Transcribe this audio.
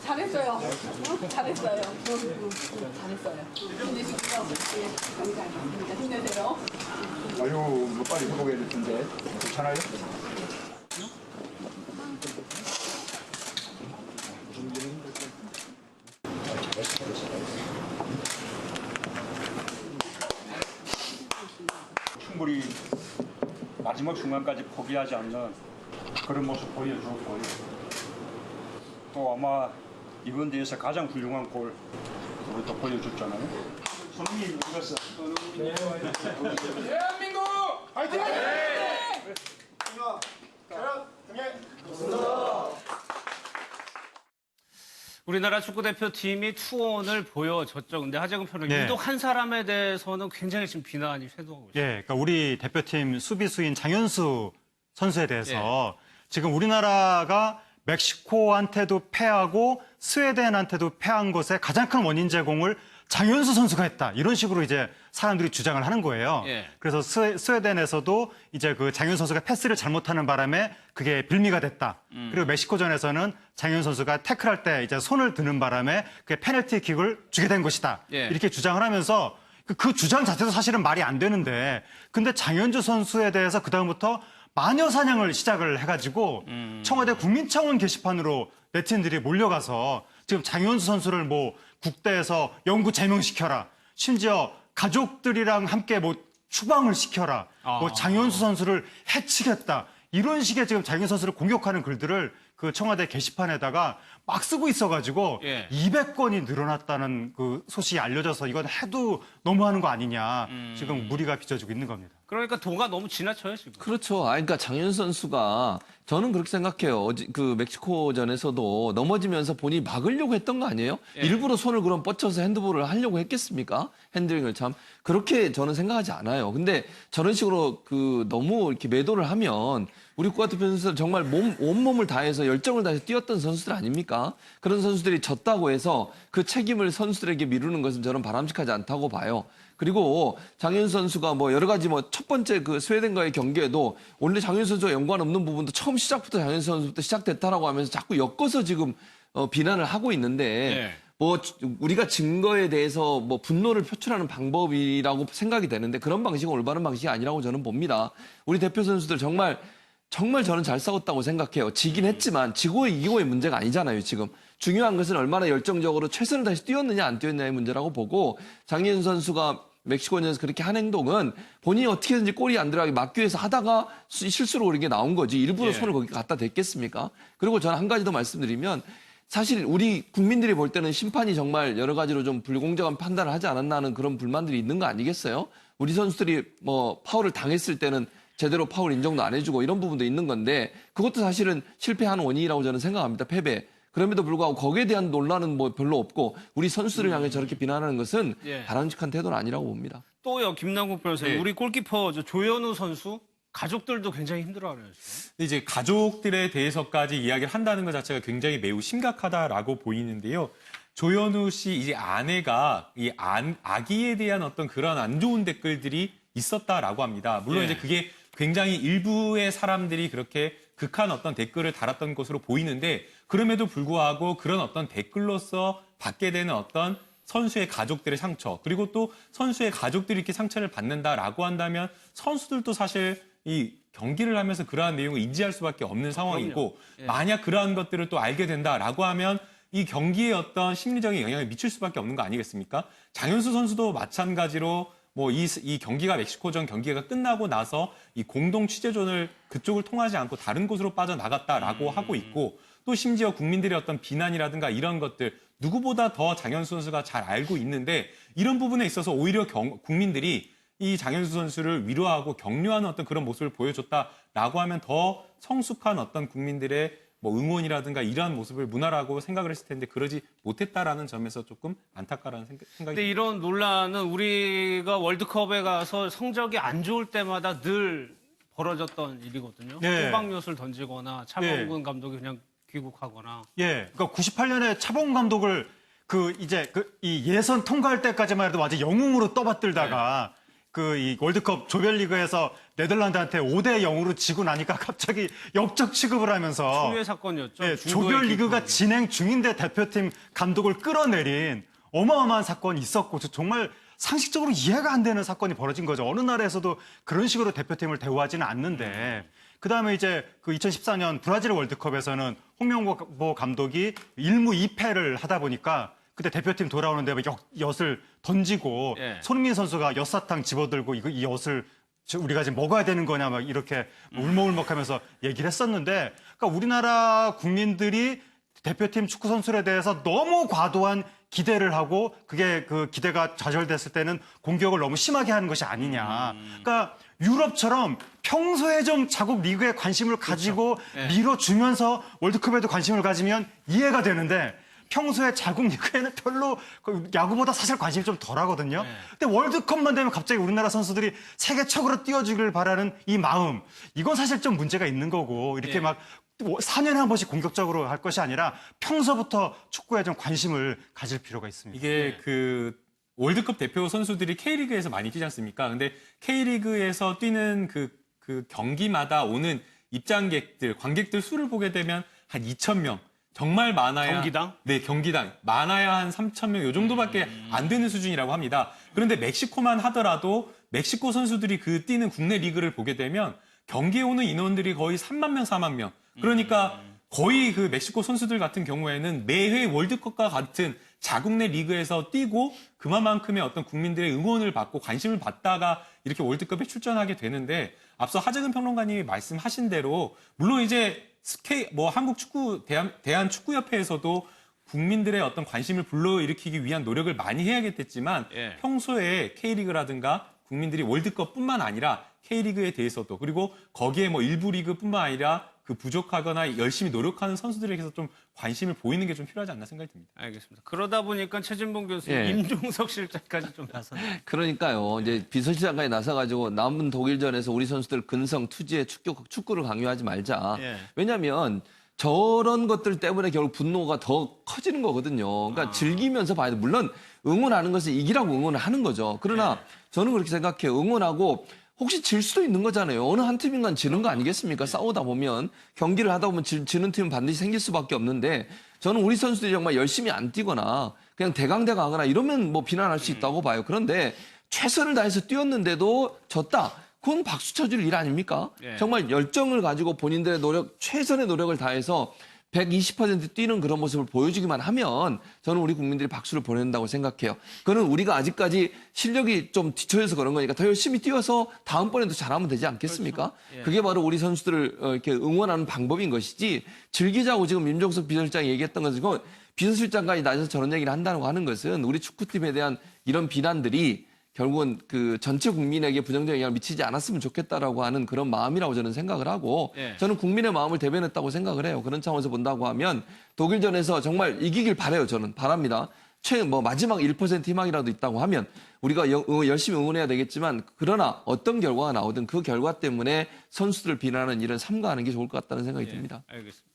잘했어요. 잘했어요. 잘했어요. 힘내시고요. 감사합니다. 힘내세요. 아유, 뭐 빨리 회복해야 될 텐데. 괜찮아요? 충분히 마지막 순간까지 포기하지 않는 그런 모습 보여줬고요. 또 아마 이번 대회에서 가장 훌륭한 골 우리 또 보여줬잖아요. 손흥민이 이겼어. 대한민국 화이팅! 우리나라 축구대표팀이 투혼을 보여줬죠. 근데 하재근 편은 네. 유독 한 사람에 대해서는 굉장히 지금 비난이 쇄도하고 있어요. 예, 그러니까 우리 대표팀 수비수인 장현수 선수에 대해서 지금 우리나라가 멕시코한테도 패하고 스웨덴한테도 패한 것의 가장 큰 원인 제공을 장현수 선수가 했다. 이런 식으로 이제 사람들이 주장을 하는 거예요. 예. 그래서 스웨덴에서도 이제 그 장현수 선수가 패스를 잘못하는 바람에 그게 빌미가 됐다. 그리고 멕시코전에서는 장현수 선수가 태클할 때 이제 손을 드는 바람에 그게 페널티 킥을 주게 된 것이다. 예. 이렇게 주장을 하면서 그 주장 자체도 사실은 말이 안 되는데 근데 장현주 선수에 대해서 그다음부터 마녀 사냥을 시작을 해가지고 청와대 국민청원 게시판으로 네티즌들이 몰려가서 지금 장현수 선수를 뭐 국대에서 영구 제명시켜라. 심지어 가족들이랑 함께 뭐 추방을 시켜라. 뭐 장현수 선수를 해치겠다. 이런 식의 지금 장현수 선수를 공격하는 글들을 그 청와대 게시판에다가 막 쓰고 있어가지고 200건이 늘어났다는 그 소식이 알려져서 이건 해도 너무하는 거 아니냐. 지금 무리가 빚어지고 있는 겁니다. 그러니까 도가 너무 지나쳐요, 지금. 그렇죠. 그러니까 장현수 선수가 저는 그렇게 생각해요. 그 멕시코전에서도 넘어지면서 본인이 막으려고 했던 거 아니에요? 일부러 손을 그럼 뻗쳐서 핸드볼을 하려고 했겠습니까? 핸들링을 참 그렇게 저는 생각하지 않아요. 근데 저런 식으로 그 너무 이렇게 매도를 하면 우리 국가대표 선수들 정말 온몸을 다해서 열정을 다해서 뛰었던 선수들 아닙니까? 그런 선수들이 졌다고 해서 그 책임을 선수들에게 미루는 것은 저는 바람직하지 않다고 봐요. 그리고 장현수 선수가 뭐 여러 가지 뭐 첫 번째 그 스웨덴과의 경기에도 원래 장현수 선수와 연관 없는 부분도 처음 시작부터 장현수 선수부터 시작됐다라고 하면서 자꾸 엮어서 지금 비난을 하고 있는데 뭐 우리가 증거에 대해서 뭐 분노를 표출하는 방법이라고 생각이 되는데 그런 방식은 올바른 방식이 아니라고 저는 봅니다. 우리 대표 선수들 정말 저는 잘 싸웠다고 생각해요. 지긴 했지만 지고 이기고의 문제가 아니잖아요, 지금. 중요한 것은 얼마나 열정적으로 최선을 다해서 뛰었느냐 안 뛰었느냐의 문제라고 보고 장현수 선수가 멕시코전에서 그렇게 한 행동은 본인이 어떻게든지 골이 안 들어가게 막기 위해서 하다가 실수로 그런 게 나온 거지 일부러 손을 거기 갖다 댔겠습니까? 그리고 저는 한 가지 더 말씀드리면 사실 우리 국민들이 볼 때는 심판이 정말 여러 가지로 좀 불공정한 판단을 하지 않았나 하는 그런 불만들이 있는 거 아니겠어요? 우리 선수들이 뭐 파울을 당했을 때는 제대로 파울 인정도 안 해주고 이런 부분도 있는 건데 그것도 사실은 실패한 원인이라고 저는 생각합니다. 패배. 그럼에도 불구하고 거기에 대한 논란은 뭐 별로 없고 우리 선수들을 향해 저렇게 비난하는 것은 바람직한 태도는 아니라고 봅니다. 또요, 김남국 변호사님. 우리 골키퍼 조현우 선수 가족들도 굉장히 힘들어하네요, 지금. 이제 가족들에 대해서까지 이야기를 한다는 것 자체가 굉장히 매우 심각하다라고 보이는데요. 조현우 씨 이제 아내가 이 아기에 대한 어떤 그런 안 좋은 댓글들이 있었다라고 합니다. 물론 이제 그게 굉장히 일부의 사람들이 그렇게 극한 어떤 댓글을 달았던 것으로 보이는데 그럼에도 불구하고 그런 어떤 댓글로서 받게 되는 어떤 선수의 가족들의 상처 그리고 또 선수의 가족들이 이렇게 상처를 받는다라고 한다면 선수들도 사실 이 경기를 하면서 그러한 내용을 인지할 수밖에 없는 상황이고 만약 그러한 것들을 또 알게 된다라고 하면 이 경기에 어떤 심리적인 영향을 미칠 수밖에 없는 거 아니겠습니까? 장현수 선수도 마찬가지로 뭐 이 경기가 멕시코전 경기가 끝나고 나서 이 공동 취재존을 그쪽을 통하지 않고 다른 곳으로 빠져나갔다라고 하고 있고 또 심지어 국민들의 어떤 비난이라든가 이런 것들 누구보다 더 장현수 선수가 잘 알고 있는데 이런 부분에 있어서 오히려 국민들이 이 장현수 선수를 위로하고 격려하는 어떤 그런 모습을 보여줬다라고 하면 더 성숙한 어떤 국민들의 뭐 응원이라든가 이러한 모습을 문화라고 생각을 했을 텐데 그러지 못했다라는 점에서 조금 안타까라는 생각이 근데 이런 논란은 우리가 월드컵에 가서 성적이 안 좋을 때마다 늘 벌어졌던 일이거든요. 호박엿을 던지거나 차범근 감독이 그냥 귀국하거나. 그러니까 98년에 차범근 감독을 이 예선 통과할 때까지만 해도 완전 영웅으로 떠받들다가 이 월드컵 조별리그에서 네덜란드한테 5대 0으로 지고 나니까 갑자기 역적 취급을 하면서 초유의 사건이었죠. 예, 중도의 조별리그가 킥으로. 진행 중인데 대표팀 감독을 끌어내린 어마어마한 사건이 있었고 정말 상식적으로 이해가 안 되는 사건이 벌어진 거죠. 어느 나라에서도 그런 식으로 대표팀을 대우하지는 않는데 그다음에 이제 그 2014년 브라질 월드컵에서는 홍명보 감독이 1무 2패를 하다 보니까 그때 대표팀 돌아오는데 엿을 던지고 예. 손흥민 선수가 엿사탕 집어들고 이 엿을 우리가 지금 먹어야 되는 거냐 막 이렇게 울먹울먹하면서 얘기를 했었는데 그러니까 우리나라 국민들이 대표팀 축구 선수들에 대해서 너무 과도한 기대를 하고 그게 그 기대가 좌절됐을 때는 공격을 너무 심하게 하는 것이 아니냐. 그러니까 유럽처럼 평소에 좀 자국 리그에 관심을 가지고 밀어주면서 월드컵에도 관심을 가지면 이해가 되는데 평소에 자국 리그에는 별로 야구보다 사실 관심이 좀 덜하거든요. 근데 월드컵만 되면 갑자기 우리나라 선수들이 세계 최고로 뛰어주길 바라는 이 마음, 이건 사실 좀 문제가 있는 거고 이렇게 막 4년에 한 번씩 공격적으로 할 것이 아니라 평소부터 축구에 좀 관심을 가질 필요가 있습니다. 이게 그 월드컵 대표 선수들이 K리그에서 많이 뛰지 않습니까? 근데 K리그에서 뛰는 그 경기마다 오는 입장객들, 관객들 수를 보게 되면 한 2,000명. 정말 많아야 경기당? 네, 경기당 많아야 한 3,000명 요 정도밖에 안 되는 수준이라고 합니다. 그런데 멕시코만 하더라도 멕시코 선수들이 그 뛰는 국내 리그를 보게 되면 경기에 오는 인원들이 거의 3만 명, 4만 명. 그러니까 거의 그 멕시코 선수들 같은 경우에는 매회 월드컵과 같은 자국 내 리그에서 뛰고 그만큼의 어떤 국민들의 응원을 받고 관심을 받다가 이렇게 월드컵에 출전하게 되는데 앞서 하재근 평론가님이 말씀하신 대로 물론 이제 한국 축구 대한축구협회에서도 국민들의 어떤 관심을 불러일으키기 위한 노력을 많이 해야겠지만 평소에 K리그라든가 국민들이 월드컵뿐만 아니라 K리그에 대해서도 그리고 거기에 뭐 일부 리그뿐만 아니라 그 부족하거나 열심히 노력하는 선수들에게서 좀 관심을 보이는 게 좀 필요하지 않나 생각이 듭니다. 알겠습니다. 그러다 보니까 최진봉 교수님, 임종석 실장까지 좀 나섰네요. 그러니까요. 이제 비서실장까지 나서가지고 남은 독일전에서 우리 선수들 근성, 투지의 축구를 강요하지 말자. 왜냐하면 저런 것들 때문에 결국 분노가 더 커지는 거거든요. 그러니까 즐기면서 봐야 돼. 물론 응원하는 것은 이기라고 응원을 하는 거죠. 그러나 저는 그렇게 생각해요. 응원하고 혹시 질 수도 있는 거잖아요. 어느 한 팀인간 지는 거 아니겠습니까? 싸우다 보면 경기를 하다 보면 지는 팀은 반드시 생길 수밖에 없는데 저는 우리 선수들이 정말 열심히 안 뛰거나 그냥 대강대강하거나 이러면 뭐 비난할 수 있다고 봐요. 그런데 최선을 다해서 뛰었는데도 졌다. 그건 박수 쳐줄 일 아닙니까? 정말 열정을 가지고 본인들의 최선의 노력을 다해서 120% 뛰는 그런 모습을 보여주기만 하면 저는 우리 국민들이 박수를 보낸다고 생각해요. 그거는 우리가 아직까지 실력이 좀 뒤처져서 그런 거니까 더 열심히 뛰어서 다음번에도 잘하면 되지 않겠습니까? 그렇죠. 그게 바로 우리 선수들을 이렇게 응원하는 방법인 것이지 즐기자고 지금 임종석 비서실장이 얘기했던 것은 비서실장까지 나서서 저런 얘기를 한다고 하는 것은 우리 축구팀에 대한 이런 비난들이 결국은 그 전체 국민에게 부정적인 영향을 미치지 않았으면 좋겠다라고 하는 그런 마음이라고 저는 생각을 하고 저는 국민의 마음을 대변했다고 생각을 해요. 그런 차원에서 본다고 하면 독일전에서 정말 이기길 바라요. 저는 바랍니다. 마지막 1% 희망이라도 있다고 하면 우리가 열심히 응원해야 되겠지만 그러나 어떤 결과가 나오든 그 결과 때문에 선수들을 비난하는 일은 삼가하는 게 좋을 것 같다는 생각이 듭니다. 알겠습니다.